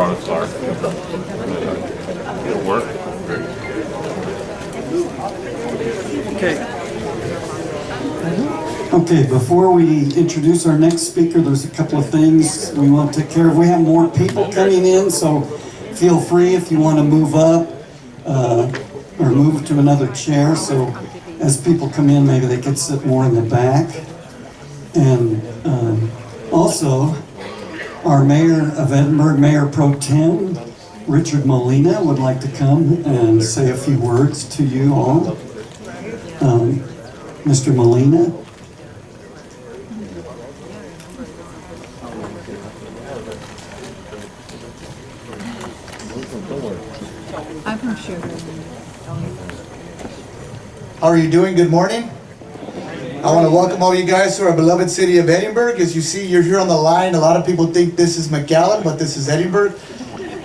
products are. It'll work. Okay, before we introduce our next speaker, there's a couple of things we want to take care of. We have more people coming in, so feel free if you want to move up or move to another chair, so as people come in, maybe they could sit more in the back. And also, our Mayor of Edinburg, Mayor Pro Tem, Richard Molina, would like to come and say a few words to you all. Mr. Molina. I'm sure. How are you doing? Good morning. I want to welcome all you guys to our beloved city of Edinburg. As you see, you're here on the line. A lot of people think this is McAllen, but this is Edinburg.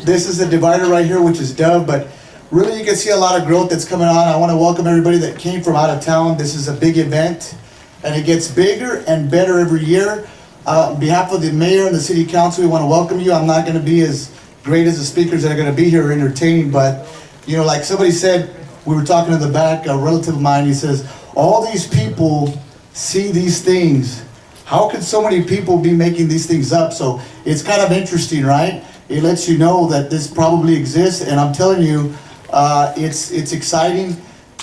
This is the divider right here, which is Dove, but really you can see a lot of growth that's coming on. I want to welcome everybody that came from out of town. This is a big event, and it gets bigger and better every year. On behalf of the mayor and the city council, we want to welcome you. I'm not going to be as great as the speakers that are going to be here entertaining, but you know, like somebody said, we were talking in the back, a relative of mine, he says, all these people see these things. How could so many people be making these things up? So it's kind of interesting, right? It lets you know that this probably exists, and I'm telling you, it's exciting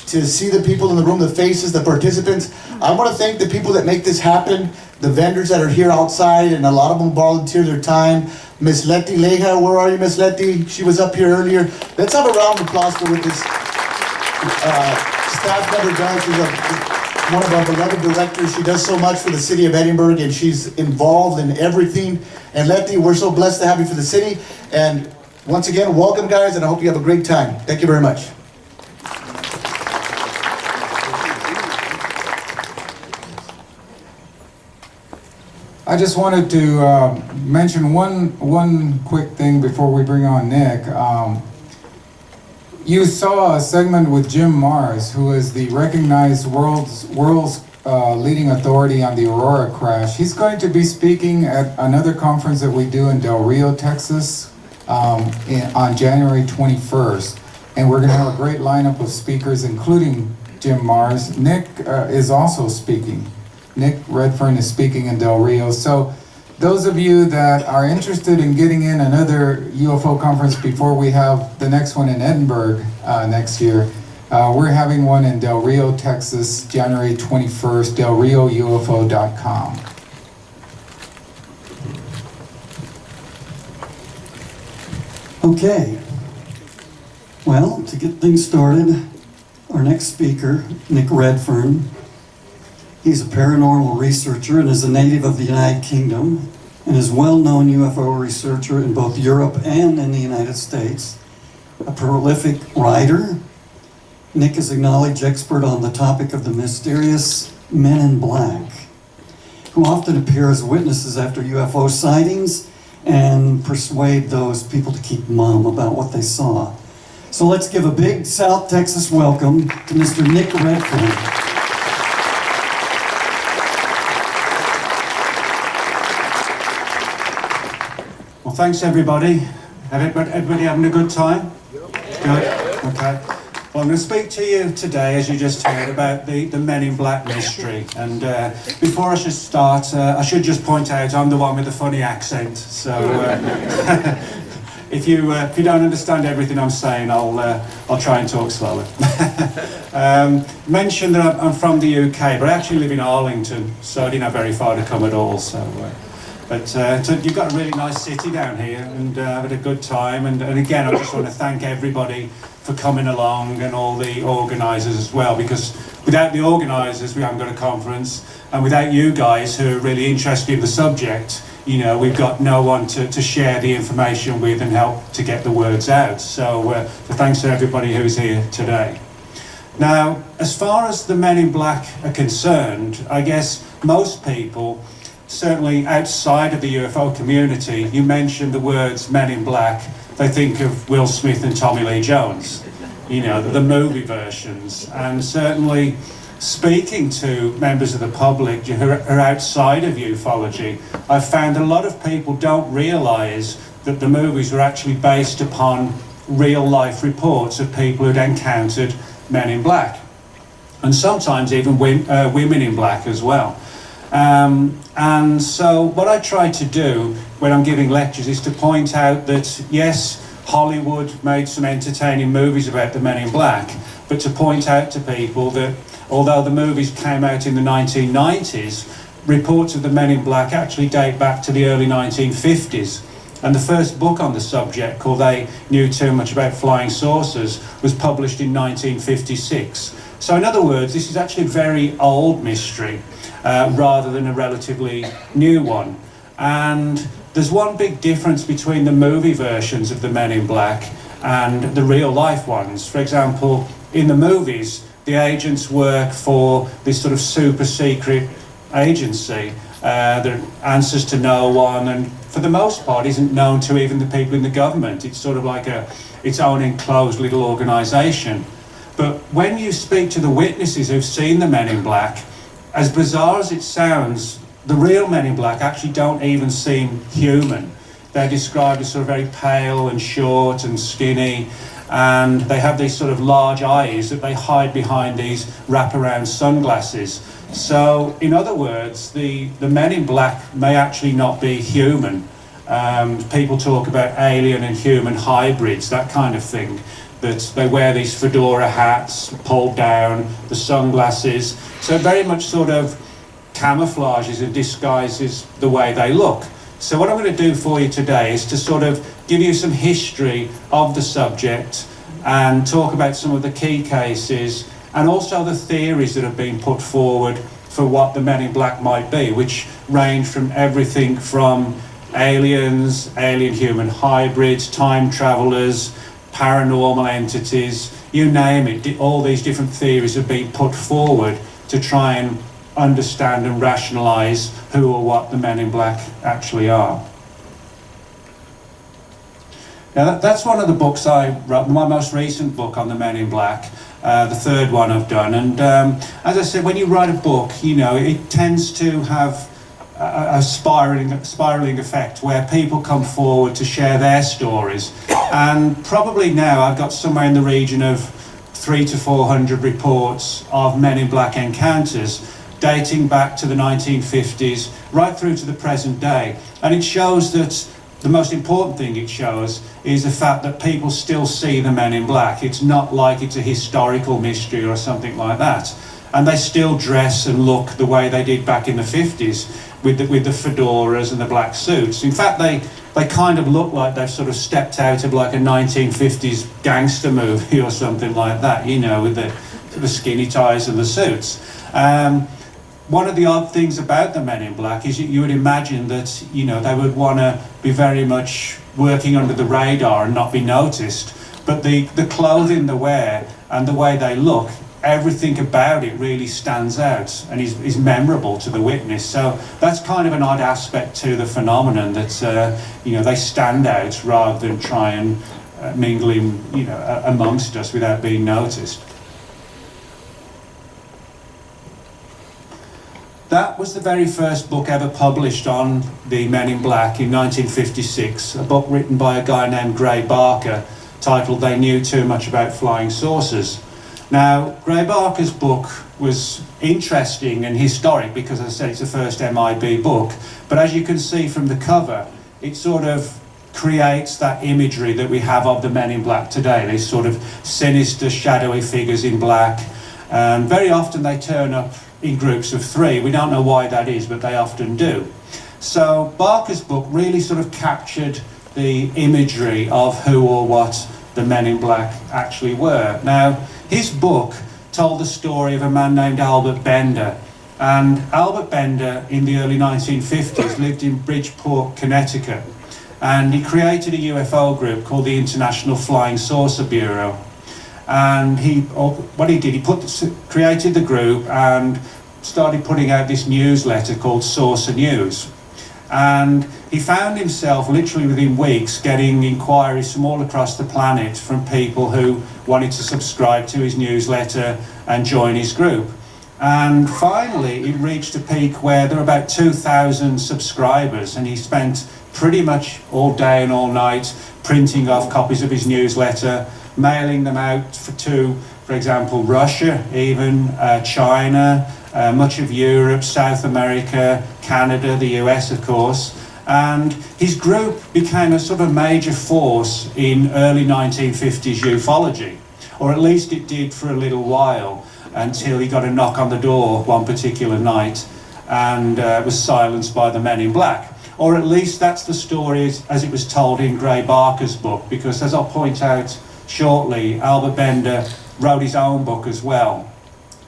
to see the people in the room, the faces, the participants. I want to thank the people that make this happen, the vendors that are here outside, and a lot of them volunteer their time. Miss Letty Leja, where are you, Miss Letty? She was up here earlier. Let's have a round of applause for what this staff member does. She's one of our beloved directors. She does so much for the city of Edinburg, and she's involved in everything. And Letty, we're so blessed to have you for the city. And once again, welcome guys, and I hope you have a great time. Thank you very much. I just wanted to mention one quick thing before we bring on Nick. You saw a segment with Jim Mars, who is the recognized world's leading authority on the Aurora crash. He's going to be speaking at another conference that we do in Del Rio, Texas, on January 21st. And we're going to have a great lineup of speakers, including Jim Mars. Nick is also speaking. Nick Redfern is speaking in Del Rio. So those of you that are interested in getting in another UFO conference before we have the next one in Edinburg next year, we're having one in Del Rio, Texas, January 21st, delrioufo.com. Okay. Well, to get things started, our next speaker, Nick Redfern. He's a paranormal researcher and is a native of the United Kingdom and is a well-known UFO researcher in both Europe and in the United States. A prolific writer, Nick is a knowledge expert on the topic of the mysterious men in black, who often appear as witnesses after UFO sightings and persuade those people to keep mum about what they saw. So let's give a big South Texas welcome to Mr. Nick Redfern. Well, thanks everybody. Everybody having a good time? Good? Okay. Well, I'm going to speak to you today, as you just heard, about the Men in Black mystery. And before I should start, I should just point out I'm the one with the funny accent. So if you don't understand everything I'm saying, I'll try and talk slowly. Mentioned that I'm from the UK, but I actually live in Arlington, so I didn't have very far to come at all. So you've got a really nice city down here, and had a good time. And again, I just want to thank everybody for coming along, and all the organisers as well, because without the organisers we haven't got a conference, and without you guys who are really interested in the subject, you know, we've got no one to share the information with and help to get the words out. So thanks to everybody who's here today. Now, as far as the Men in Black are concerned, I guess most people, certainly outside of the UFO community, you mention the words Men in Black, they think of Will Smith and Tommy Lee Jones, you know, the movie versions. And certainly speaking to members of the public who are outside of ufology, I've found a lot of people don't realise that the movies were actually based upon real life reports of people who'd encountered men in black, and sometimes even women in black as well. And so what I try to do when I'm giving lectures is to point out that yes, Hollywood made some entertaining movies about the men in black, but to point out to people that although the movies came out in the 1990s, reports of the men in black actually date back to the early 1950s. And the first book on the subject, called They Knew Too Much About Flying Saucers, was published in 1956. So in other words, this is actually a very old mystery, rather than a relatively new one. And there's one big difference between the movie versions of the Men in Black and the real life ones. For example, in the movies, the agents work for this sort of super secret agency. There are answers to no one, and for the most part isn't known to even the people in the government. It's sort of like its own enclosed little organisation. But when you speak to the witnesses who've seen the Men in Black, as bizarre as it sounds, the real Men in Black actually don't even seem human. They're described as sort of very pale and short and skinny, and they have these sort of large eyes that they hide behind these wraparound sunglasses. So, in other words, the Men in Black may actually not be human. People talk about alien and human hybrids, that kind of thing. That they wear these fedora hats, pulled down, the sunglasses. So very much sort of camouflages and disguises the way they look. So what I'm going to do for you today is to sort of give you some history of the subject and talk about some of the key cases and also the theories that have been put forward for what the Men in Black might be, which range from everything from aliens, alien-human hybrids, time travelers, paranormal entities, you name it. All these different theories have been put forward to try and understand and rationalise who or what the Men in Black actually are. Now that's one of the books I wrote, my most recent book on the Men in Black, the third one I've done. And as I said, when you write a book, you know, it tends to have a spiraling effect where people come forward to share their stories. And probably now I've got somewhere in the region of 300 to 400 reports of Men in Black encounters dating back to the 1950s right through to the present day. And it shows that the most important thing it shows is the fact that people still see the Men in Black. It's not like it's a historical mystery or something like that. And they still dress and look the way they did back in the 50s with the fedoras and the black suits. In fact, they kind of look like they've sort of stepped out of like a 1950s gangster movie or something like that, you know, with the skinny ties and the suits. One of the odd things about the Men in Black is you would imagine that, you know, they would want to be very much working under the radar and not be noticed. But the clothing they wear and the way they look, everything about it really stands out and is memorable to the witness. So that's kind of an odd aspect to the phenomenon, that you know, they stand out rather than try and mingle in, you know, amongst us without being noticed. That was the very first book ever published on the Men in Black in 1956, a book written by a guy named Gray Barker titled They Knew Too Much About Flying Saucers. Now, Gray Barker's book was interesting and historic because, as I said, it's the first MIB book. But as you can see from the cover, it sort of creates that imagery that we have of the Men in Black today. These sort of sinister, shadowy figures in black. And very often they turn up in groups of three. We don't know why that is, but they often do. So Barker's book really sort of captured the imagery of who or what the Men in Black actually were. Now, his book told the story of a man named Albert Bender. And Albert Bender, in the early 1950s, lived in Bridgeport, Connecticut. And he created a UFO group called the International Flying Saucer Bureau. And he created the group and started putting out this newsletter called Saucer News. And he found himself literally within weeks getting inquiries from all across the planet from people who wanted to subscribe to his newsletter and join his group. And finally it reached a peak where there were about 2,000 subscribers, and he spent pretty much all day and all night, printing off copies of his newsletter, mailing them out for example, Russia, even China, much of Europe, South America, Canada, the US, of course. And his group became a sort of major force in early 1950s ufology, or at least it did for a little while, until he got a knock on the door one particular night and was silenced by the Men in Black. Or at least that's the story as it was told in Gray Barker's book, because as I'll point out shortly, Albert Bender wrote his own book as well,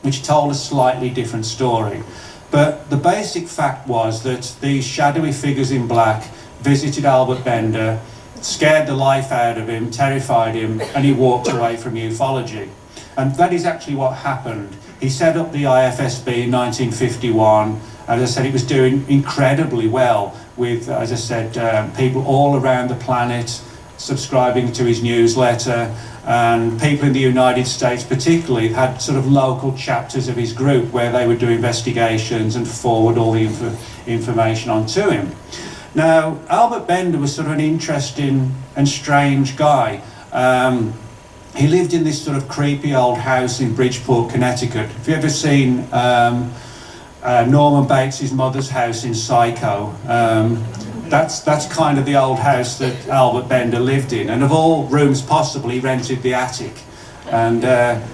which told a slightly different story. But the basic fact was that these shadowy figures in black visited Albert Bender, scared the life out of him, terrified him, and he walked away from ufology. And that is actually what happened. He set up the IFSB in 1951. As I said, it was doing incredibly well with, as I said, people all around the planet subscribing to his newsletter, and people in the United States particularly had sort of local chapters of his group where they would do investigations and forward all the information on to him. Now, Albert Bender was sort of an interesting and strange guy. He lived in this sort of creepy old house in Bridgeport, Connecticut. Have you ever seen Norman Bates' mother's house in Psycho? That's kind of the old house that Albert Bender lived in, and of all rooms possible, he rented the attic, and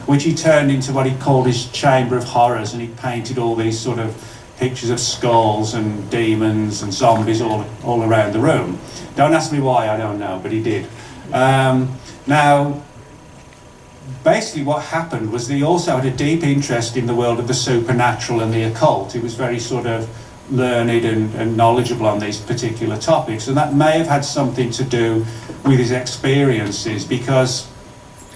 which he turned into what he called his chamber of horrors, and he painted all these sort of pictures of skulls and demons and zombies all around the room. Don't ask me why, I don't know, but he did. Now, basically what happened was that he also had a deep interest in the world of the supernatural and the occult. He was very sort of learned and knowledgeable on these particular topics, and that may have had something to do with his experiences, because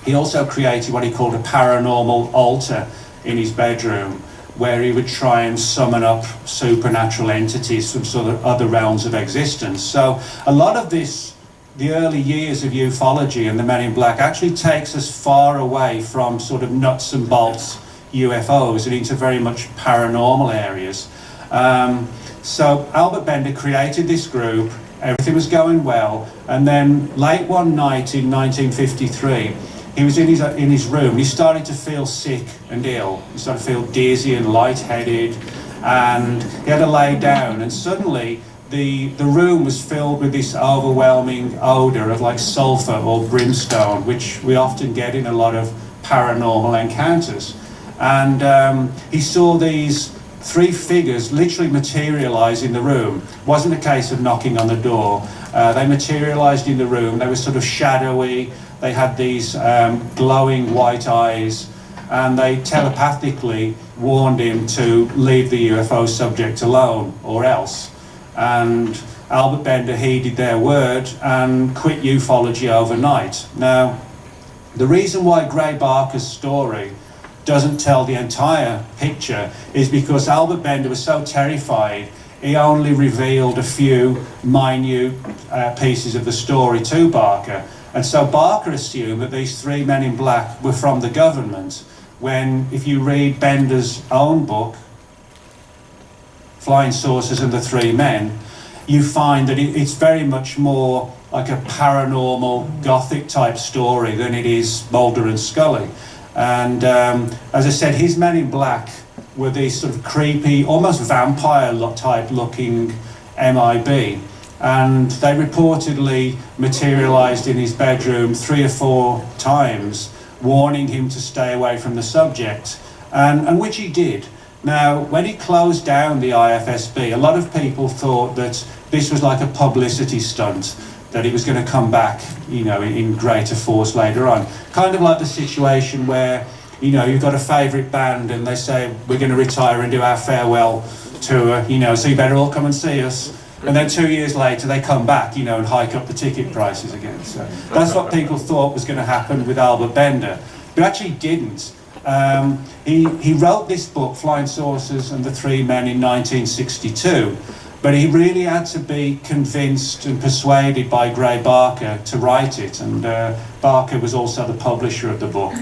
he also created what he called a paranormal altar in his bedroom, where he would try and summon up supernatural entities from sort of other realms of existence. So a lot of this, the early years of ufology and the Men in Black, actually takes us far away from sort of nuts and bolts UFOs and into very much paranormal areas. So Albert Bender created this group, everything was going well, and then late one night in 1953, he was in his room, and he started to feel sick and ill. He started to feel dizzy and lightheaded, and he had to lay down, and suddenly the room was filled with this overwhelming odour of like sulphur or brimstone, which we often get in a lot of paranormal encounters. And he saw these three figures literally materialise in the room. It wasn't a case of knocking on the door. They materialised in the room. They were sort of shadowy. They had these glowing white eyes, and they telepathically warned him to leave the UFO subject alone or else. And Albert Bender heeded their word and quit ufology overnight. Now, the reason why Gray Barker's story doesn't tell the entire picture is because Albert Bender was so terrified, he only revealed a few minute pieces of the story to Barker. And so Barker assumed that these three men in black were from the government, when if you read Bender's own book, Flying Saucers and the Three Men, you find that it's very much more like a paranormal gothic type story than it is Mulder and Scully. And as I said, his Men in Black were these sort of creepy, almost vampire type looking MIB. And they reportedly materialised in his bedroom 3 or 4 times, warning him to stay away from the subject, and which he did. Now, when he closed down the IFSB, a lot of people thought that this was like a publicity stunt, that he was going to come back, you know, in greater force later on. Kind of like the situation where, you know, you've got a favourite band and they say, we're going to retire and do our farewell tour, you know, so you better all come and see us. And then 2 years later, they come back, you know, and hike up the ticket prices again. So that's what people thought was going to happen with Albert Bender. But actually didn't. He wrote this book, Flying Saucers and the Three Men, in 1962. But he really had to be convinced and persuaded by Gray Barker to write it. And Barker was also the publisher of the book.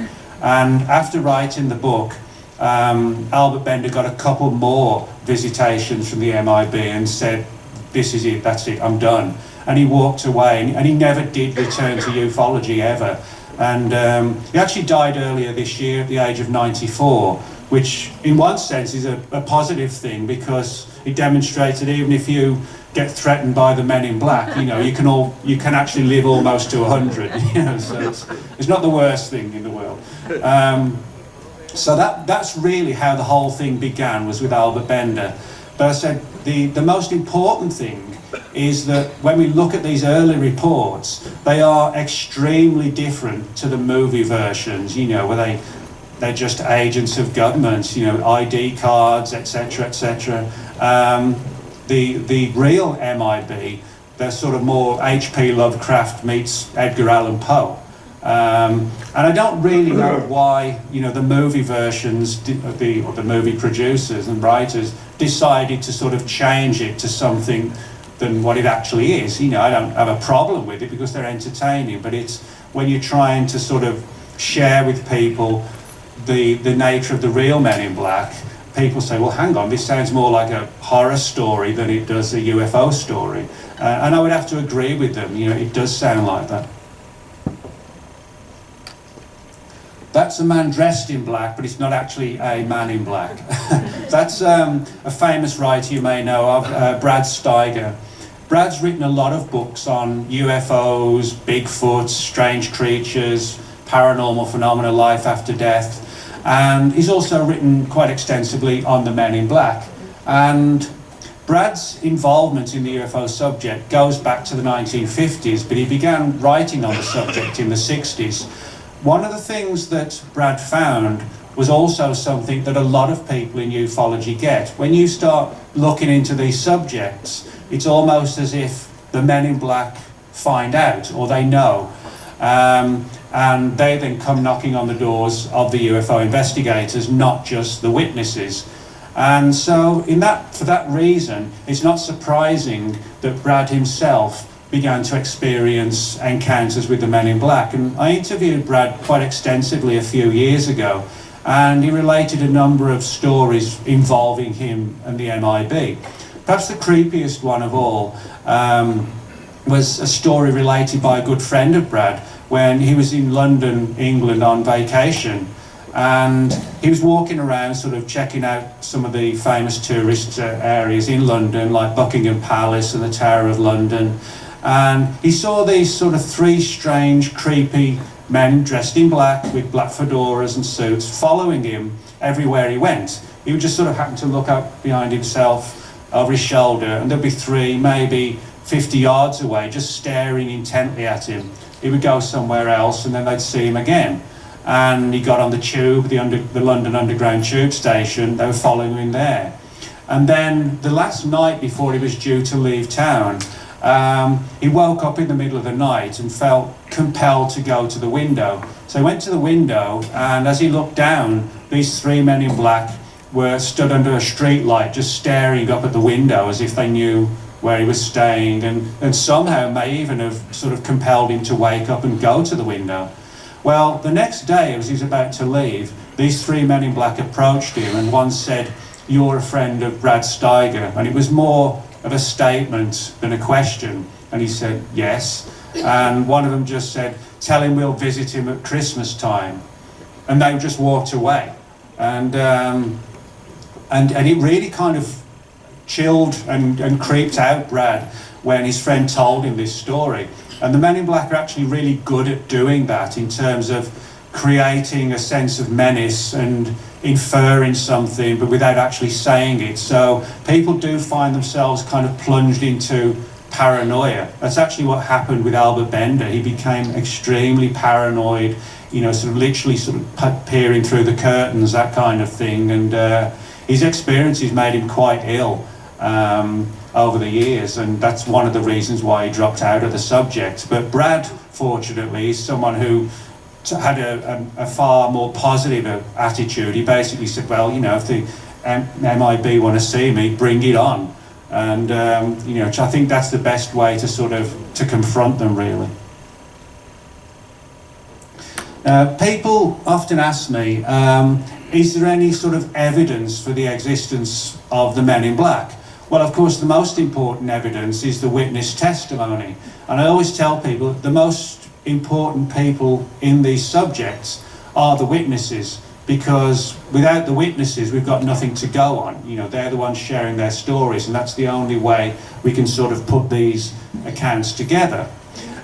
And after writing the book, Albert Bender got a couple more visitations from the MIB and said this is it, that's it, I'm done. And he walked away, and he never did return to ufology ever. And he actually died earlier this year at the age of 94, which in one sense is a positive thing, because it demonstrates that even if you get threatened by the men in black, you know, you can actually live almost to 100, you know, so it's not the worst thing in the world. So that's really how the whole thing began, was with Albert Bender. But I said the most important thing is that when we look at these early reports, they are extremely different to the movie versions, you know, where they're just agents of governments, you know, ID cards, etc., etc. The real MIB, they're sort of more H.P. Lovecraft meets Edgar Allan Poe. And I don't really know why, you know, the movie versions, or the movie producers and writers decided to sort of change it to something than what it actually is. You know, I don't have a problem with it because they're entertaining, but it's when you're trying to sort of share with people the nature of the real Men in Black, people say, well, hang on, this sounds more like a horror story than it does a UFO story. And I would have to agree with them, you know, it does sound like that. That's a man dressed in black, but it's not actually a man in black. That's a famous writer you may know of, Brad Steiger. Brad's written a lot of books on UFOs, Bigfoot, strange creatures, paranormal phenomena, life after death. And he's also written quite extensively on the Men in Black. And Brad's involvement in the UFO subject goes back to the 1950s, but he began writing on the subject in the 60s. One of the things that Brad found was also something that a lot of people in ufology get. When you start looking into these subjects, it's almost as if the Men in Black find out, or they know. And they then come knocking on the doors of the UFO investigators, not just the witnesses. And so for that reason, it's not surprising that Brad himself began to experience encounters with the Men in Black. And I interviewed Brad quite extensively a few years ago, and he related a number of stories involving him and the MIB. Perhaps the creepiest one of all was a story related by a good friend of Brad when he was in London, England on vacation, and he was walking around sort of checking out some of the famous tourist areas in London, like Buckingham Palace and the Tower of London. And he saw these sort of three strange, creepy men dressed in black with black fedoras and suits following him everywhere he went. He would just sort of happen to look up behind himself over his shoulder, and there'd be three, maybe 50 yards away, just staring intently at him. He would go somewhere else, and then they'd see him again. And he got on the tube, the London Underground tube station, they were following him there. And then the last night before he was due to leave town, he woke up in the middle of the night and felt compelled to go to the window. So he went to the window, and as he looked down, these three Men in Black were stood under a street light, just staring up at the window as if they knew where he was staying, and somehow may even have sort of compelled him to wake up and go to the window. Well, the next day, as he was about to leave, these three Men in Black approached him, and one said, "You're a friend of Brad Steiger," and it was more of a statement than a question. And he said, "Yes." And one of them just said, "Tell him we'll visit him at Christmas time." And they just walked away. And it really kind of chilled and creeped out Brad when his friend told him this story. And the Men in Black are actually really good at doing that in terms of creating a sense of menace and inferring something, but without actually saying it. So people do find themselves kind of plunged into paranoia. That's actually what happened with Albert Bender. He became extremely paranoid, you know, sort of literally sort of peering through the curtains, that kind of thing. And his experiences made him quite ill over the years, and that's one of the reasons why he dropped out of the subject. But Brad, fortunately, is someone who had a far more positive attitude. He basically said, well, you know, if the MIB want to see me, bring it on. And, you know, I think that's the best way to sort of, to confront them, really. People often ask me, is there any sort of evidence for the existence of the Men in Black? Well, of course, the most important evidence is the witness testimony. And I always tell people that the most important people in these subjects are the witnesses, because without the witnesses, we've got nothing to go on. You know, they're the ones sharing their stories, and that's the only way we can sort of put these accounts together.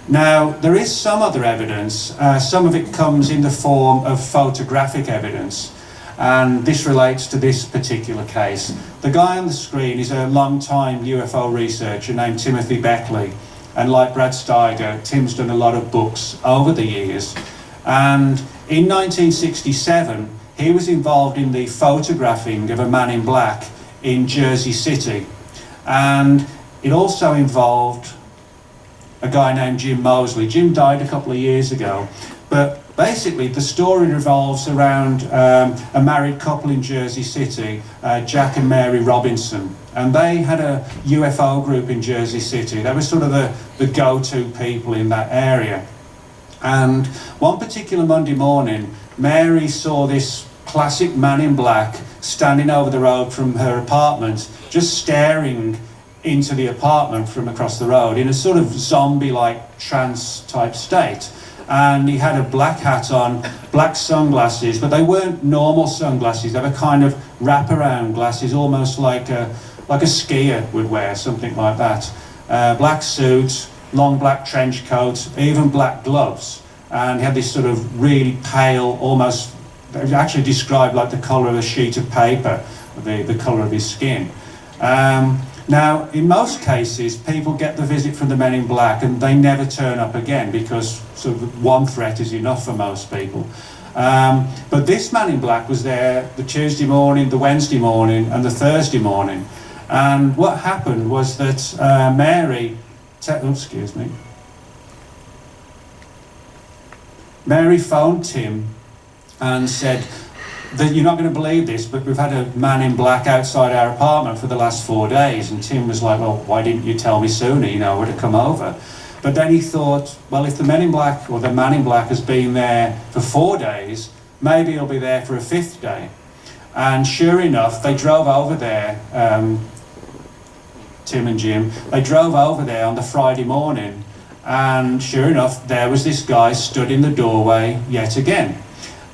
Now, there is some other evidence. Some of it comes in the form of photographic evidence, and this relates to this particular case. The guy on the screen is a long-time UFO researcher named Timothy Beckley, and like Brad Steiger, Tim's done a lot of books over the years. And in 1967, he was involved in the photographing of a man in black in Jersey City. And it also involved a guy named Jim Moseley. Jim died a couple of years ago. But basically, the story revolves around a married couple in Jersey City, Jack and Mary Robinson. And they had a UFO group in Jersey City. They were sort of the go-to people in that area. And one particular Monday morning, Mary saw this classic man in black standing over the road from her apartment, just staring into the apartment from across the road in a sort of zombie-like trance-type state. And he had a black hat on, black sunglasses, but they weren't normal sunglasses. They were kind of wraparound glasses, almost like a skier would wear, something like that. Black suit, long black trench coat, even black gloves. And he had this sort of really pale, almost, actually described like the colour of a sheet of paper, the colour of his skin. Now, in most cases, people get the visit from the men in black and they never turn up again, because sort of one threat is enough for most people. But this man in black was there the Tuesday morning, the Wednesday morning and the Thursday morning. And what happened was that Mary phoned Tim and said that, you're not going to believe this, but we've had a man in black outside our apartment for the last 4 days. And Tim was like, well, why didn't you tell me sooner? You know, I would have come over. But then he thought, well, if the men in black, or the man in black, has been there for 4 days, maybe he'll be there for a 5th day. And sure enough, they drove over there, Tim and Jim, they drove over there on the Friday morning, and sure enough, there was this guy stood in the doorway yet again.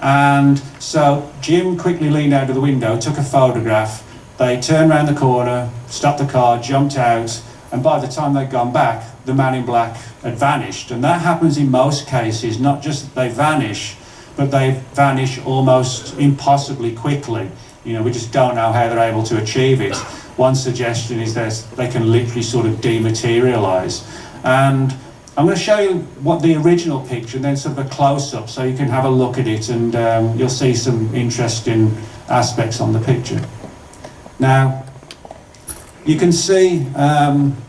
And so Jim quickly leaned out of the window, took a photograph. They turned around the corner, stopped the car, jumped out, and by the time they'd gone back, the man in black had vanished. And that happens in most cases, not just that they vanish, but they vanish almost impossibly quickly. You know, we just don't know how they're able to achieve it. One suggestion is that they can literally sort of dematerialise. And I'm going to show you what the original picture, and then sort of a close-up, so you can have a look at it, and you'll see some interesting aspects on the picture. Now, you can see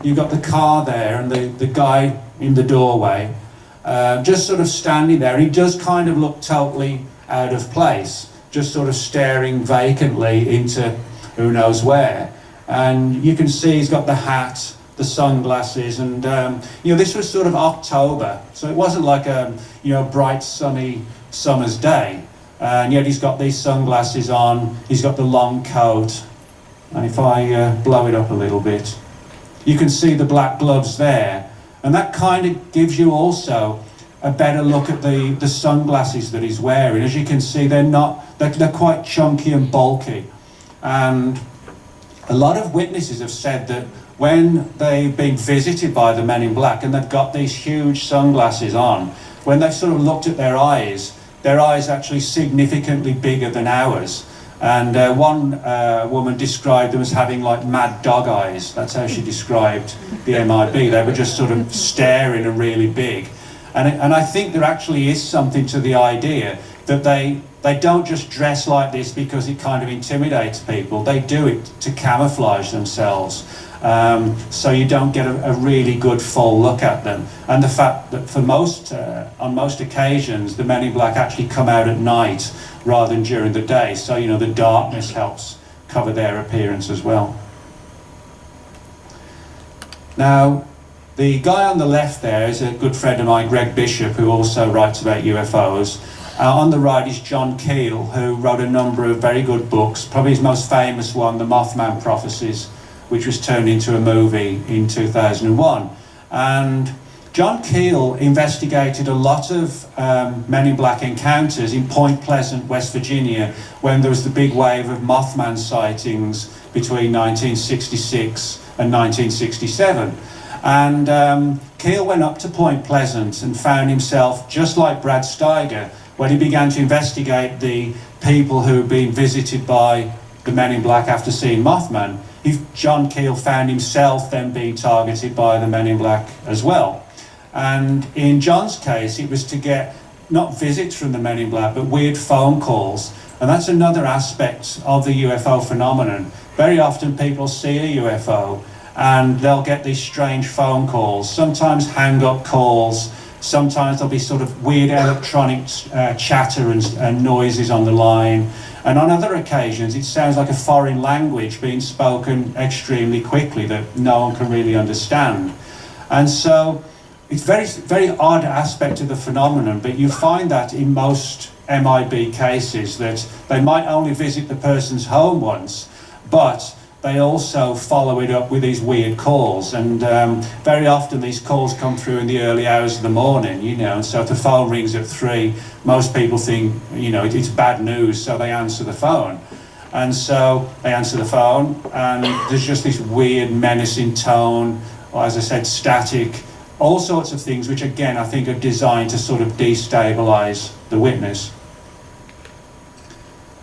you've got the car there, and the guy in the doorway, just sort of standing there. He does kind of look totally out of place, just sort of staring vacantly into who knows where. And you can see he's got the hat, the sunglasses, and you know, this was sort of October, so it wasn't like a bright sunny summer's day, and yet he's got these sunglasses on, he's got the long coat, and if I blow it up a little bit, you can see the black gloves there, and that kind of gives you also a better look at the sunglasses that he's wearing. As you can see, they're quite chunky and bulky, and a lot of witnesses have said that when they've been visited by the men in black and they've got these huge sunglasses on, when they've sort of looked at their eyes actually significantly bigger than ours. And one woman described them as having like mad dog eyes. That's how she described the MIB. They were just sort of staring and really big. And I think there actually is something to the idea that they don't just dress like this because it kind of intimidates people. They do it to camouflage themselves. So you don't get a really good full look at them. And the fact that on most occasions, the men in black actually come out at night rather than during the day. So, you know, the darkness helps cover their appearance as well. Now, the guy on the left there is a good friend of mine, Greg Bishop, who also writes about UFOs. On the right is John Keel, who wrote a number of very good books. Probably his most famous one, The Mothman Prophecies, which was turned into a movie in 2001. And John Keel investigated a lot of Men in Black encounters in Point Pleasant, West Virginia, when there was the big wave of Mothman sightings between 1966 and 1967. And Keel went up to Point Pleasant and found himself, just like Brad Steiger, when he began to investigate the people who had been visited by the Men in Black after seeing Mothman, John Keel found himself then being targeted by the Men in Black as well. And in John's case, it was to get not visits from the Men in Black, but weird phone calls. And that's another aspect of the UFO phenomenon. Very often people see a UFO and they'll get these strange phone calls, sometimes hang-up calls, sometimes there'll be sort of weird electronic chatter and noises on the line. And on other occasions, it sounds like a foreign language being spoken extremely quickly that no one can really understand. And so it's very odd aspect of the phenomenon, but you find that in most MIB cases that they might only visit the person's home once, but they also follow it up with these weird calls. And very often these calls come through in the early hours of the morning, you know, and so if the phone rings at 3, most people think, you know, it's bad news, so they answer the phone. And so they answer the phone, and there's just this weird menacing tone, or as I said, static, all sorts of things which again I think are designed to sort of destabilize the witness.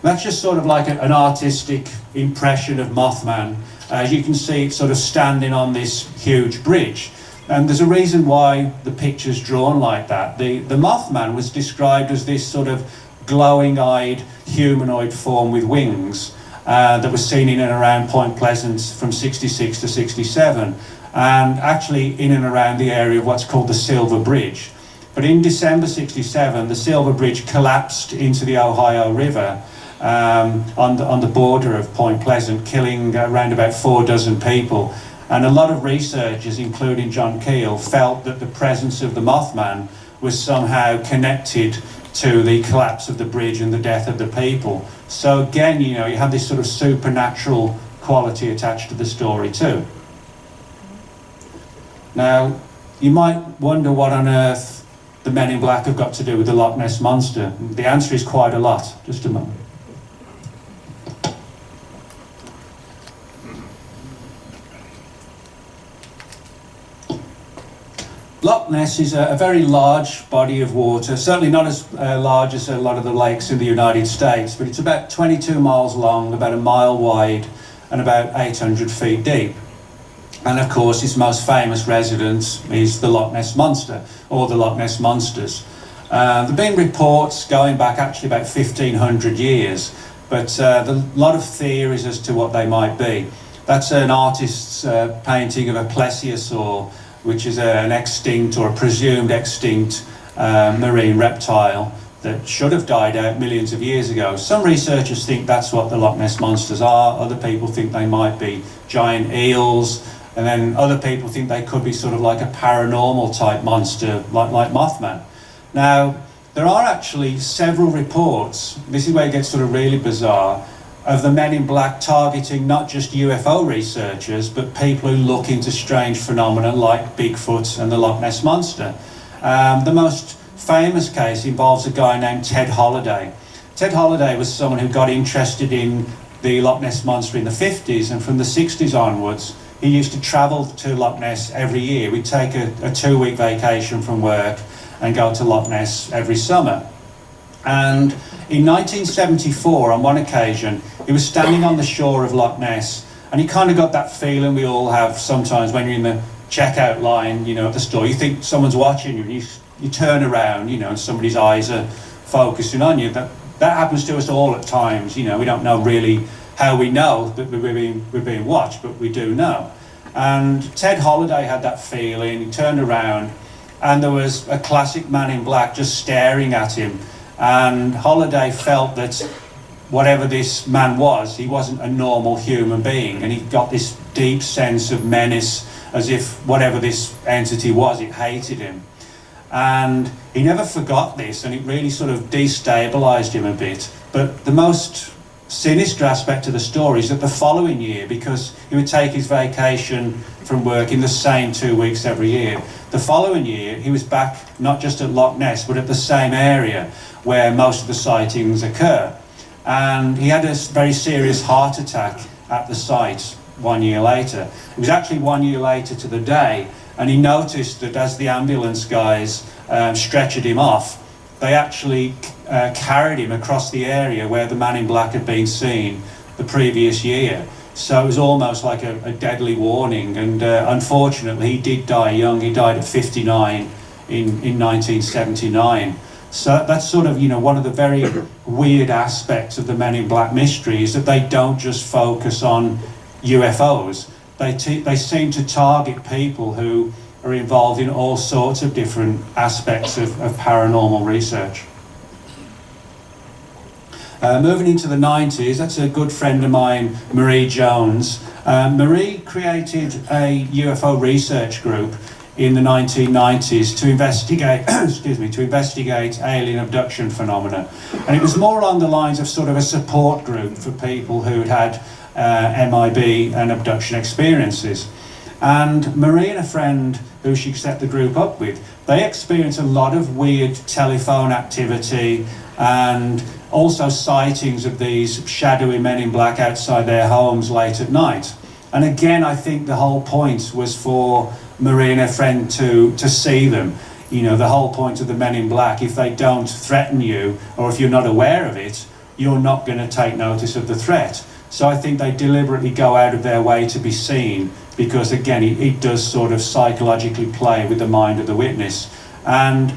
That's just sort of like an artistic impression of Mothman. As you can see, it's sort of standing on this huge bridge. And there's a reason why the picture's drawn like that. The Mothman was described as this sort of glowing-eyed humanoid form with wings that was seen in and around Point Pleasant from 66 to 67. And actually in and around the area of what's called the Silver Bridge. But in December 67, the Silver Bridge collapsed into the Ohio River on the border of Point Pleasant, killing around about 4 dozen people. And a lot of researchers, including John Keel, felt that the presence of the Mothman was somehow connected to the collapse of the bridge and the death of the people. So again, you know, you have this sort of supernatural quality attached to the story too. Now, you might wonder what on earth the Men in Black have got to do with the Loch Ness Monster. The answer is quite a lot. Just a moment. Loch Ness is a very large body of water, certainly not as large as a lot of the lakes in the United States, but it's about 22 miles long, about a mile wide, and about 800 feet deep. And of course, its most famous residence is the Loch Ness Monster, or the Loch Ness Monsters. There have been reports going back actually about 1,500 years, but a lot of theories as to what they might be. That's an artist's painting of a plesiosaur, which is an extinct or a presumed extinct marine reptile that should have died out millions of years ago. Some researchers think that's what the Loch Ness Monsters are, other people think they might be giant eels, and then other people think they could be sort of like a paranormal type monster, like Mothman. Now, there are actually several reports, this is where it gets sort of really bizarre, of the Men in Black targeting not just UFO researchers, but people who look into strange phenomena like Bigfoot and the Loch Ness Monster. The most famous case involves a guy named Ted Holliday. Ted Holliday was someone who got interested in the Loch Ness Monster in the 50s, and from the 60s onwards, he used to travel to Loch Ness every year. We'd take a 2-week vacation from work and go to Loch Ness every summer. And in 1974, on one occasion, he was standing on the shore of Loch Ness, and he kind of got that feeling we all have sometimes when you're in the checkout line, you know, at the store. You think someone's watching you, and you turn around, you know, and somebody's eyes are focusing on you. That happens to us all at times, you know. We don't know really how we know that we're being watched, but we do know. And Ted Holliday had that feeling. He turned around, and there was a classic Man in Black just staring at him. And Holliday felt that whatever this man was, he wasn't a normal human being, and he got this deep sense of menace, as if whatever this entity was, it hated him. And he never forgot this, and it really sort of destabilized him a bit. But the most sinister aspect to the story is that the following year, because he would take his vacation from work in the same 2 weeks every year, the following year he was back not just at Loch Ness but at the same area where most of the sightings occur. And he had a very serious heart attack at the site 1 year later. It was actually 1 year later to the day, and he noticed that as the ambulance guys stretchered him off, they actually carried him across the area where the man in black had been seen the previous year. So it was almost like a deadly warning, and unfortunately he did die young. He died at 59 in 1979. So that's sort of, you know, one of the very weird aspects of the Men in Black mystery is that they don't just focus on UFOs. They seem to target people who are involved in all sorts of different aspects of paranormal research. Moving into the 90s, that's a good friend of mine, Marie Jones. Marie created a UFO research group in the 1990s to investigate, to investigate alien abduction phenomena. And it was more along the lines of sort of a support group for people who'd had MIB and abduction experiences. And Marie and a friend who she set the group up with, they experienced a lot of weird telephone activity and also sightings of these shadowy men in black outside their homes late at night. And again, I think the whole point was for Marie and her friend to see them. You know, the whole point of the men in black, if they don't threaten you, or if you're not aware of it, you're not going to take notice of the threat. So I think they deliberately go out of their way to be seen, because again, it does sort of psychologically play with the mind of the witness. And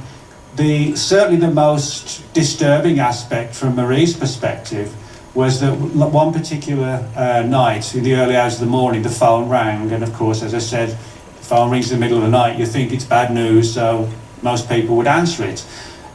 certainly the most disturbing aspect from Marie's perspective was that one particular night, in the early hours of the morning, the phone rang, and of course, as I said, the phone rings in the middle of the night, you think it's bad news, so most people would answer it.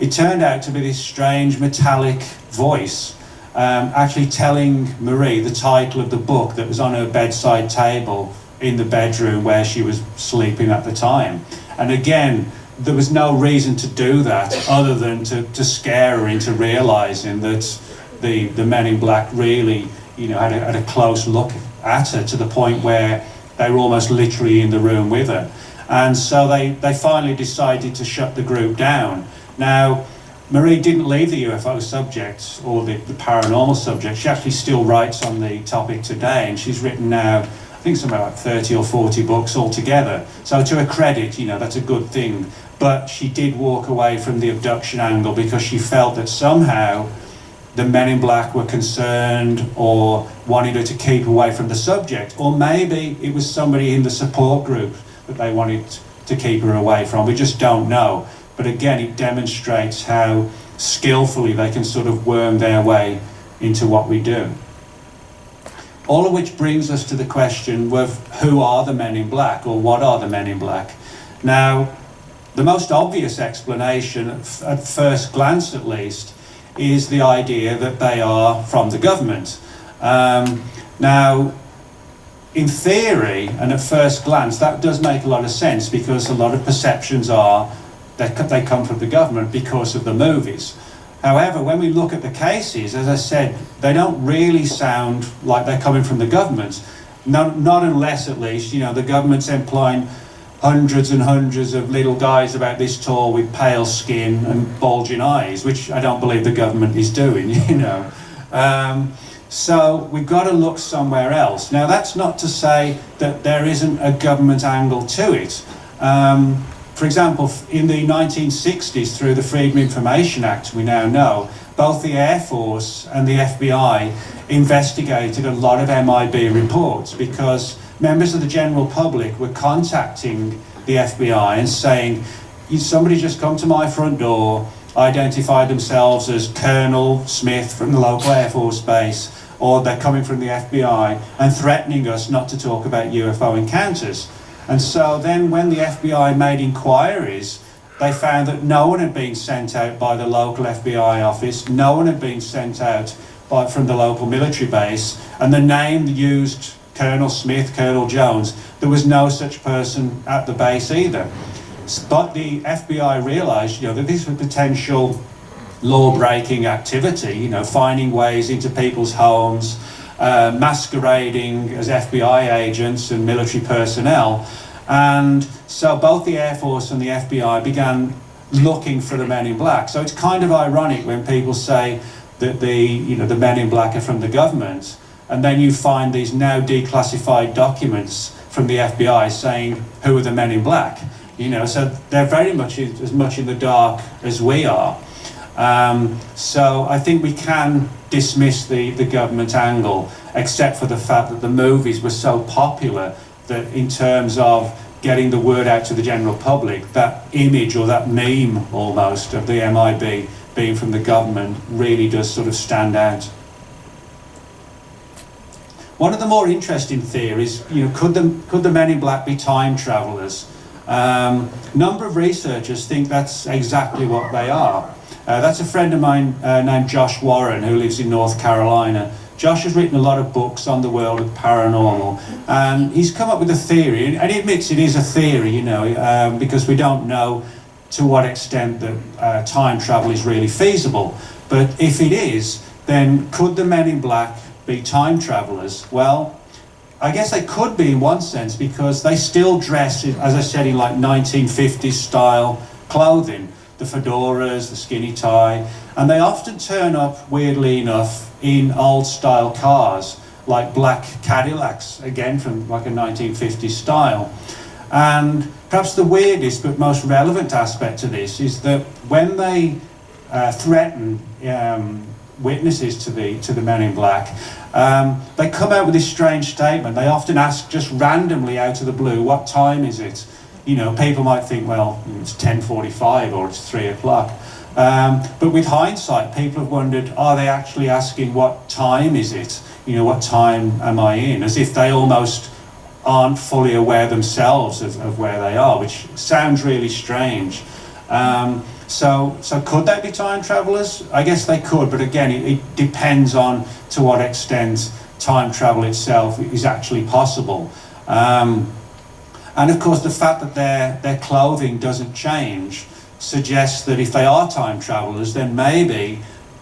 It turned out to be this strange metallic voice actually telling Marie the title of the book that was on her bedside table in the bedroom where she was sleeping at the time. And again, there was no reason to do that other than to scare her into realising that the men in black really, you know, had a close look at her, to the point where they were almost literally in the room with her. And so they finally decided to shut the group down. Now, Marie didn't leave the UFO subject or the paranormal subject. She actually still writes on the topic today, and she's written now, I think something like 30 or 40 books altogether. So to her credit, you know, that's a good thing. But she did walk away from the abduction angle because she felt that somehow the men in black were concerned or wanted her to keep away from the subject. Or maybe it was somebody in the support group that they wanted to keep her away from. We just don't know. But again, it demonstrates how skillfully they can sort of worm their way into what we do. All of which brings us to the question of who are the men in black, or what are the men in black? Now, the most obvious explanation, at first glance at least, is the idea that they are from the government. Now, in theory, and at first glance, that does make a lot of sense, because a lot of perceptions are that they come from the government because of the movies. However, when we look at the cases, as I said, they don't really sound like they're coming from the government. Not unless, at least, you know, the government's employing hundreds and hundreds of little guys about this tall with pale skin and bulging eyes, which I don't believe the government is doing, you know. So we've got to look somewhere else. Now, that's not to say that there isn't a government angle to it. For example, in the 1960s, through the Freedom of Information Act, we now know, both the Air Force and the FBI investigated a lot of MIB reports, because members of the general public were contacting the FBI and saying, somebody just come to my front door, identify themselves as Colonel Smith from the local Air Force base, or they're coming from the FBI, and threatening us not to talk about UFO encounters. And so then when the FBI made inquiries, they found that no one had been sent out by the local FBI office, no one had been sent out from the local military base, and the name used, Colonel Smith, Colonel Jones, there was no such person at the base either. But the FBI realised, you know, that these were potential law-breaking activity, you know, finding ways into people's homes, masquerading as FBI agents and military personnel. And so both the Air Force and the FBI began looking for the men in black. So it's kind of ironic when people say that the men in black are from the government, and then you find these now declassified documents from the FBI saying who are the men in black. You know, so they're very much as much in the dark as we are. So I think we can dismiss the government angle, except for the fact that the movies were so popular that in terms of getting the word out to the general public, that image or that meme almost of the MIB being from the government really does sort of stand out. One of the more interesting theories, you know, could the men in black be time travelers? Number of researchers think that's exactly what they are. That's a friend of mine named Josh Warren, who lives in North Carolina. Josh has written a lot of books on the world of paranormal, and he's come up with a theory, and he admits it is a theory, you know, because we don't know to what extent that time travel is really feasible. But if it is, then could the men in black be time travelers? Well, I guess they could be in one sense, because they still dress, as I said, in like 1950s style clothing, the fedoras, the skinny tie, and they often turn up, weirdly enough, in old style cars, like black Cadillacs, again from like a 1950s style. And perhaps the weirdest but most relevant aspect to this is that when they threaten witnesses to the men in black, they come out with this strange statement. They often ask just randomly out of the blue, what time is it? You know, people might think, well, it's 10:45 or it's 3 o'clock. But with hindsight, people have wondered, are they actually asking what time is it? You know, what time am I in? As if they almost aren't fully aware themselves of where they are, which sounds really strange. So could they be time travelers? I guess they could, but again, it depends on to what extent time travel itself is actually possible. And of course, the fact that their clothing doesn't change suggests that if they are time travelers, then maybe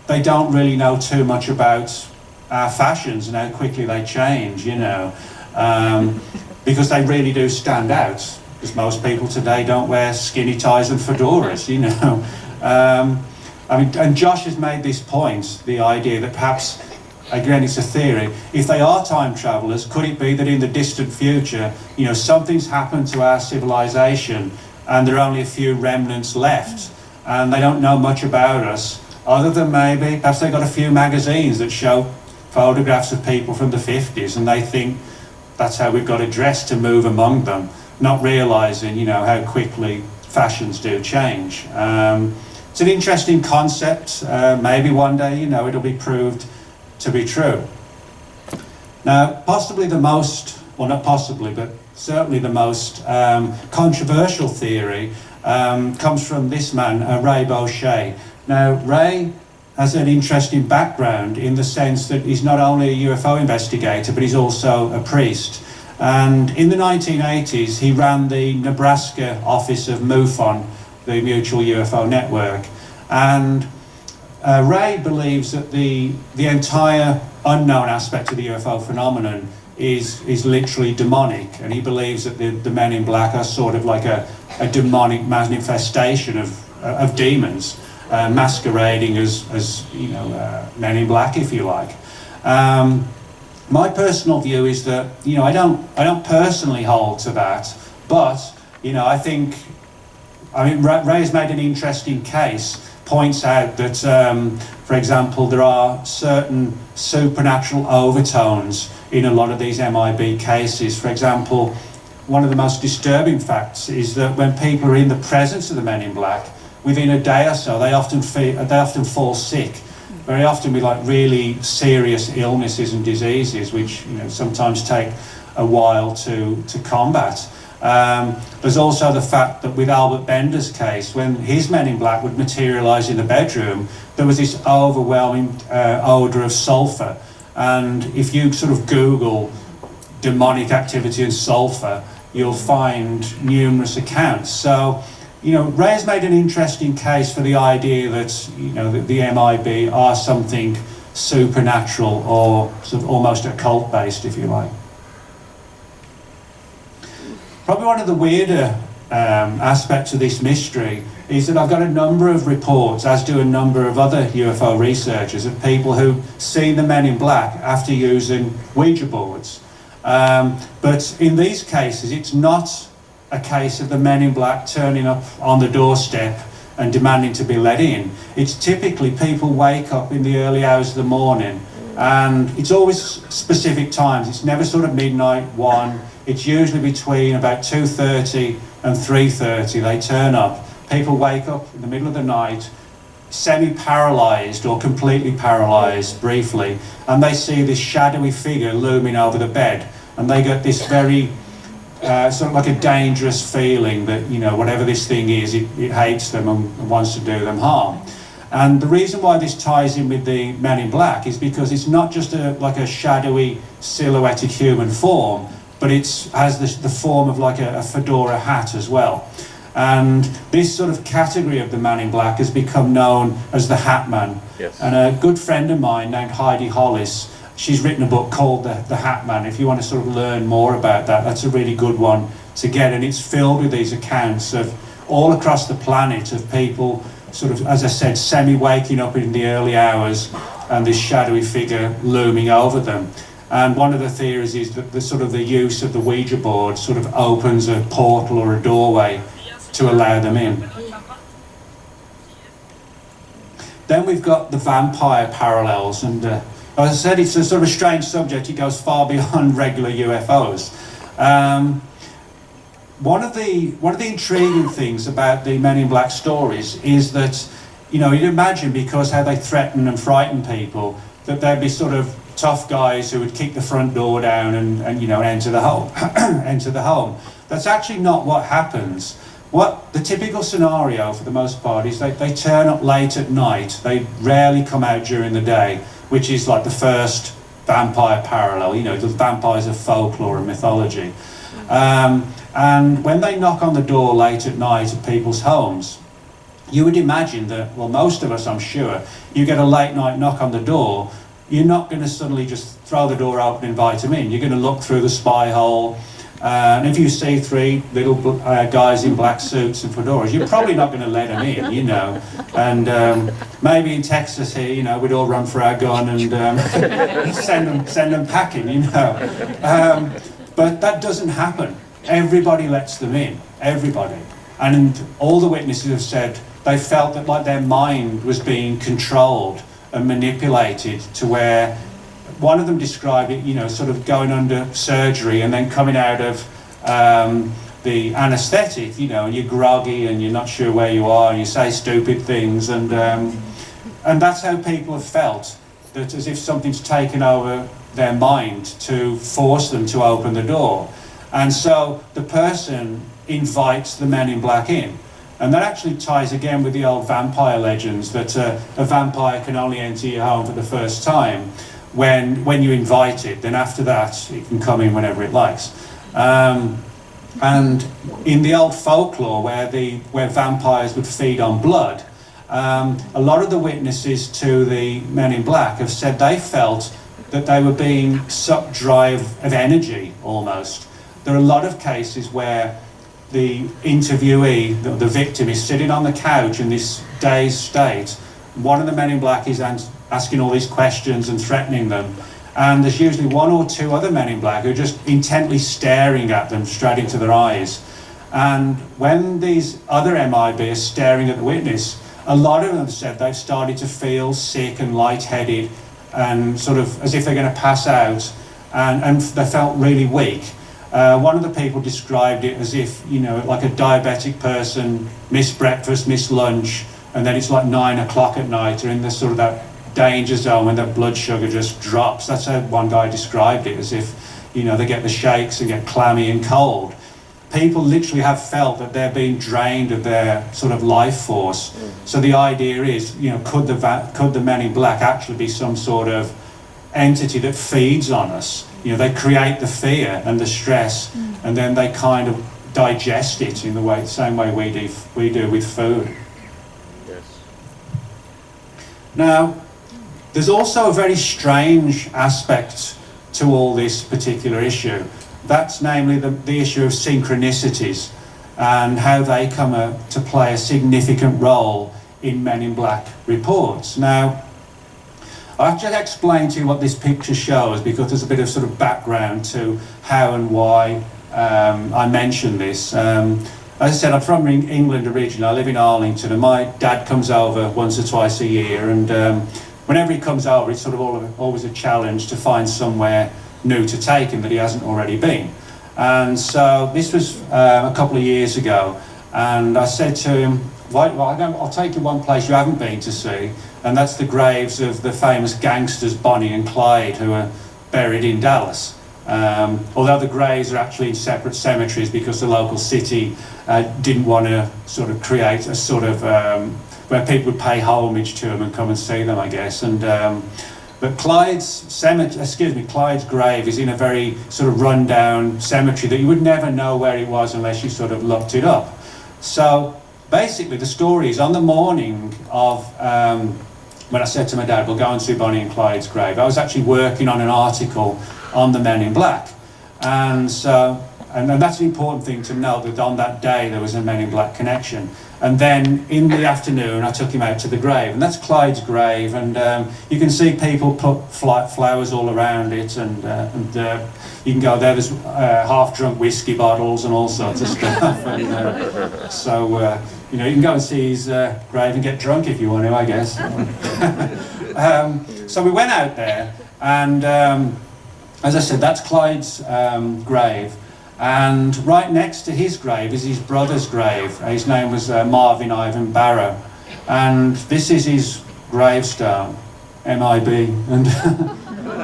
they don't really know too much about our fashions and how quickly they change, you know, because they really do stand out, because most people today don't wear skinny ties and fedoras, you know. I mean, and Josh has made this point, the idea that perhaps, again, it's a theory, if they are time travelers, could it be that in the distant future, you know, something's happened to our civilization and there are only a few remnants left and they don't know much about us, other than maybe, perhaps they've got a few magazines that show photographs of people from the 50s and they think that's how we've got to dress to move among them, not realising, you know, how quickly fashions do change. It's an interesting concept. Maybe one day, you know, it'll be proved to be true. Now, possibly the most, well, not possibly, but certainly the most controversial theory comes from this man, Ray Boucher. Now, Ray has an interesting background in the sense that he's not only a UFO investigator, but he's also a priest. And in the 1980s, he ran the Nebraska office of MUFON, the Mutual UFO Network. And Ray believes that the entire unknown aspect of the UFO phenomenon is literally demonic, and he believes that the men in black are sort of like a demonic manifestation of demons, masquerading as you know, men in black, if you like. My personal view is that, you know, I don't personally hold to that, but, you know, I mean, Ray's made an interesting case, points out that, for example, there are certain supernatural overtones in a lot of these MIB cases. For example, one of the most disturbing facts is that when people are in the presence of the men in black, within a day or so, they often fall sick. Very often with like really serious illnesses and diseases, which, you know, sometimes take a while to combat. There's also the fact that with Albert Bender's case, when his men in black would materialise in the bedroom, there was this overwhelming odour of sulphur. And if you sort of Google demonic activity and sulphur, you'll find numerous accounts. So Ray's made an interesting case for the idea that, that the MIB are something supernatural or sort of almost occult-based, if you like. Probably one of the weirder aspects of this mystery is that I've got a number of reports, as do a number of other UFO researchers, of people who've seen the Men in Black after using Ouija boards. But in these cases, it's not a case of the Men in Black turning up on the doorstep and demanding to be let in. It's typically people wake up in the early hours of the morning, and it's always specific times. It's never sort of midnight, 1. It's usually between about 2:30 and 3:30 they turn up. People wake up in the middle of the night, semi-paralysed or completely paralysed briefly, and they see this shadowy figure looming over the bed, and they get this very sort of like a dangerous feeling that, whatever this thing is, it hates them and wants to do them harm. And the reason why this ties in with the Men in Black is because it's not just like a shadowy, silhouetted human form, but it has the form of like a fedora hat as well. And this sort of category of the Man in Black has become known as the Hat Man. Yes. And a good friend of mine named Heidi Hollis, she's written a book called The Hat Man. If you want to sort of learn more about that, that's a really good one to get. And it's filled with these accounts of all across the planet of people sort of, as I said, semi-waking up in the early hours and this shadowy figure looming over them. And one of the theories is that the use of the Ouija board sort of opens a portal or a doorway to allow them in. Then we've got the vampire parallels, and as I said, it's a sort of a strange subject. It goes far beyond regular UFOs. One of the intriguing things about the Men in Black stories is that, you'd imagine, because how they threaten and frighten people, that they'd be sort of tough guys who would kick the front door down and enter the home. Enter the home. That's actually not what happens. What the typical scenario for the most part is they turn up late at night. They rarely come out during the day, which is like the first vampire parallel. The vampires of folklore and mythology. And when they knock on the door late at night at people's homes, you would imagine that, well, most of us, I'm sure, you get a late night knock on the door, you're not going to suddenly just throw the door open and invite them in. You're going to look through the spy hole. And if you see 3 little guys in black suits and fedoras, you're probably not going to let them in, And maybe in Texas here, we'd all run for our gun and send them packing, But that doesn't happen. Everybody lets them in, everybody. And all the witnesses have said they felt that like their mind was being controlled and manipulated to where one of them described it, sort of going under surgery and then coming out of the anaesthetic, and you're groggy and you're not sure where you are and you say stupid things, and that's how people have felt, that as if something's taken over their mind to force them to open the door. And so the person invites the Men in Black in. And that actually ties again with the old vampire legends that a vampire can only enter your home for the first time when you invite it. Then after that, it can come in whenever it likes. And in the old folklore where vampires would feed on blood, a lot of the witnesses to the Men in Black have said they felt that they were being sucked dry of energy almost. There are a lot of cases where the interviewee, the victim, is sitting on the couch in this dazed state. One of the Men in Black is asking all these questions and threatening them. And there's usually 1 or 2 other Men in Black who are just intently staring at them straight into their eyes. And when these other MIB are staring at the witness, a lot of them said they've started to feel sick and lightheaded and sort of as if they're going to pass out, and they felt really weak. One of the people described it as if, like a diabetic person missed breakfast, missed lunch, and then it's like 9 o'clock at night, or in the sort of that danger zone when their blood sugar just drops. That's how one guy described it, as if, they get the shakes and get clammy and cold. People literally have felt that they're being drained of their sort of life force. So the idea is, could the Men in Black actually be some sort of entity that feeds on us? They create the fear and the stress, and then they kind of digest it in the same way we do with food. Yes. Now, there's also a very strange aspect to all this particular issue. That's namely the issue of synchronicities and how they come to play a significant role in Men in Black reports. Now, I'll just explain to you what this picture shows, because there's a bit of sort of background to how and why I mention this. As I said, I'm from England originally. I live in Arlington, and my dad comes over once or twice a year, and whenever he comes over, it's sort of always a challenge to find somewhere new to take him that he hasn't already been. And so this was a couple of years ago, and I said to him, well, I'll take you one place you haven't been to see, and that's the graves of the famous gangsters Bonnie and Clyde, who are buried in Dallas. Although the graves are actually in separate cemeteries, because the local city didn't want to sort of create a sort of where people would pay homage to them and come and see them, I guess. And but Clyde's grave is in a very sort of run-down cemetery that you would never know where it was unless you sort of looked it up. So basically, the story is on the morning of when I said to my dad, we'll go and see Bonnie and Clyde's grave. I was actually working on an article on the Men in Black. And so, and that's an important thing to know, that on that day there was a Men in Black connection. And then in the afternoon, I took him out to the grave, and that's Clyde's grave. And you can see people put flowers all around it, and you can go there. There's half-drunk whiskey bottles and all sorts of stuff. And, so you know, you can go and see his grave and get drunk if you want to, I guess. So we went out there, and as I said, that's Clyde's grave. And right next to his grave is his brother's grave. His name was Marvin Ivan Barrow. And this is his gravestone, M.I.B. And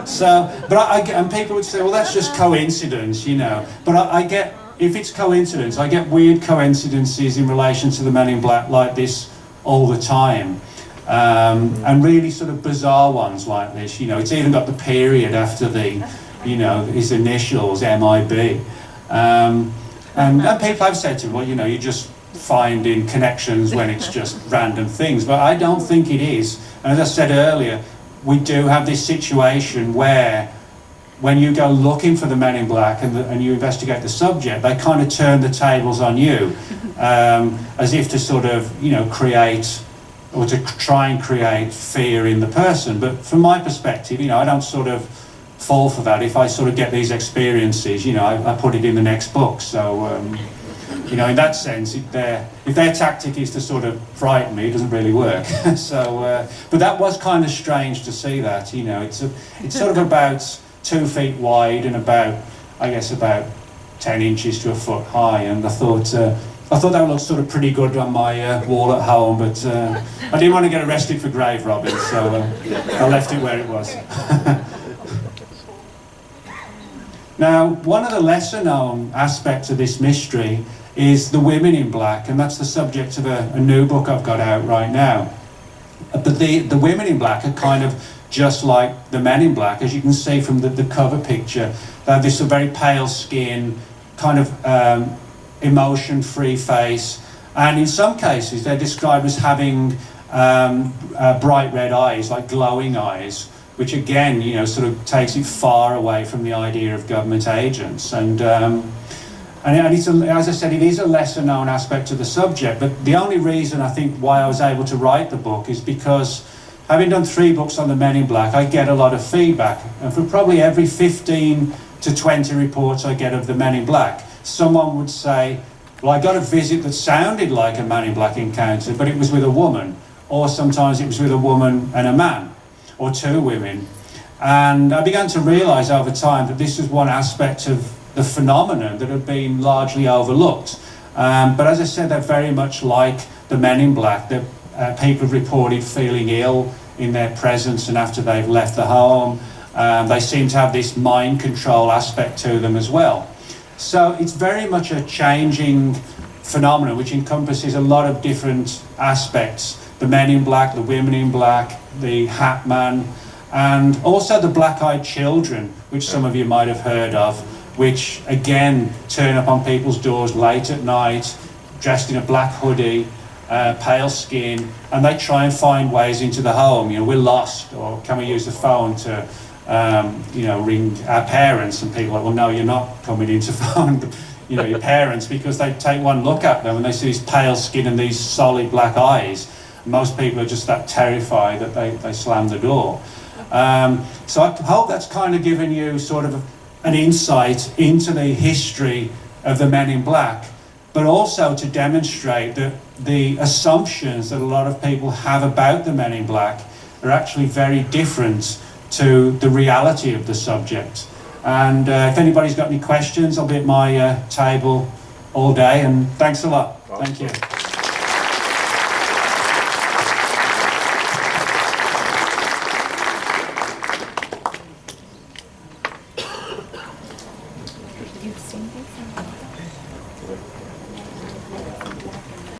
so, but and people would say, well, that's just coincidence, you know. But I get, if it's coincidence, I get weird coincidences in relation to the Men in Black like this all the time. And really sort of bizarre ones like this, you know. It's even got the period after the, you know, his initials, M.I.B. And people have said to me, well, you know, you just finding connections when it's just random things, but I don't think it is. And as I said earlier, we do have this situation where when you go looking for the Men in Black and you investigate the subject, they kind of turn the tables on you, as if to sort of, you know, create, or to try and create fear in the person. But from my perspective, you know, I don't sort of fall for that. If I sort of get these experiences, you know, I put it in the next book. So, you know, in that sense, if their tactic is to sort of frighten me, it doesn't really work. So, but that was kind of strange to see that, you know. It's sort of about 2 feet wide and about, I guess, about 10 inches to a foot high. And I thought that looked sort of pretty good on my wall at home, but I didn't want to get arrested for grave robbing, so I left it where it was. Now, one of the lesser known aspects of this mystery is the women in black, and that's the subject of a new book I've got out right now. But the women in black are kind of just like the men in black, as you can see from the cover picture. They have this very pale skin, kind of emotion-free face, and in some cases they're described as having bright red eyes, like glowing eyes, which again, you know, sort of takes it far away from the idea of government agents. And it's as I said, it is a lesser known aspect of the subject, but the only reason I think why I was able to write the book is because having done 3 books on the Men in Black, I get a lot of feedback. And for probably every 15 to 20 reports I get of the Men in Black, someone would say, well, I got a visit that sounded like a Man in Black encounter, but it was with a woman. Or sometimes it was with a woman and a man, or 2 women. And I began to realise over time that this was one aspect of the phenomenon that had been largely overlooked. But as I said, they're very much like the Men in Black, that people have reported feeling ill in their presence and after they've left the home. They seem to have this mind control aspect to them as well. So it's very much a changing phenomenon which encompasses a lot of different aspects. The Men in Black, the women in black, the Hat Man, and also the black-eyed children, which some of you might have heard of, which again turn up on people's doors late at night, dressed in a black hoodie, pale skin, and they try and find ways into the home. You know, we're lost, or can we use the phone to, you know, ring our parents? And people are like, well, no, you're not coming in to phone, you know, your parents, because they take one look at them and they see this pale skin and these solid black eyes. Most people are just that terrified that they slam the door. So I hope that's kind of given you sort of an insight into the history of the Men in Black, but also to demonstrate that the assumptions that a lot of people have about the Men in Black are actually very different to the reality of the subject. And if anybody's got any questions, I'll be at my table all day, and thanks a lot. Thank you.